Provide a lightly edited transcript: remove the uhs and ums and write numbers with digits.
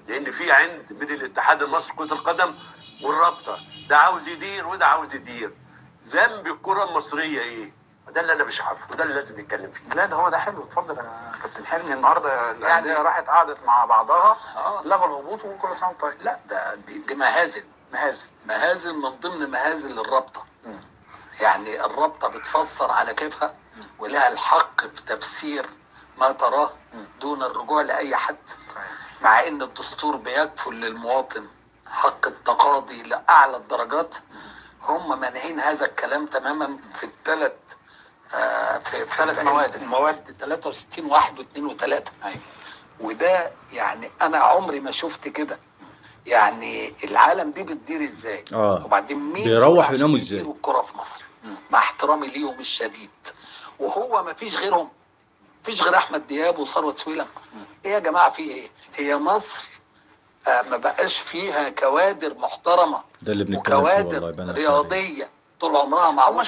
لان في عند من الاتحاد المصري لكره القدم والرابطه، ده عاوز يدير وده عاوز يدير. ذنب الكره المصريه ايه؟ ده اللي انا مش عارفه، وده اللي لازم نتكلم فيه. لا ده هو ده حلو. اتفضل يا كابتن حلمي. النهارده الانديه راحت قعدت مع بعضها، لغوا الهبوط وكل سنه وانت طيب. لا ده دي مهازل من ضمن مهازل الرابطه. يعني الرابطه بتفسر على كيفها ولها الحق في تفسير ما تراه دون الرجوع لاي حد. مع ان الدستور بيكفل للمواطن حق التقاضي لاعلى الدرجات، هم مانعين هذا الكلام تماما في الثلاث في ثلاث مواد 63 1 و2 و3. وده يعني انا عمري ما شفت كده. يعني العالم دي بتدير ازاي؟ وبعدين مين بيروح يناموا ازاي؟ الكرة في مصر مع احترامي ليهم الشديد، وهو ما فيش غيرهم، فيش غير احمد دياب وثروت سويلم. ايه يا جماعه في ايه؟ هي مصر ما بقاش فيها كوادر محترمه ده اللي بنتكلم فيه والله. وكوادر رياضيه طول عمرها معروفه.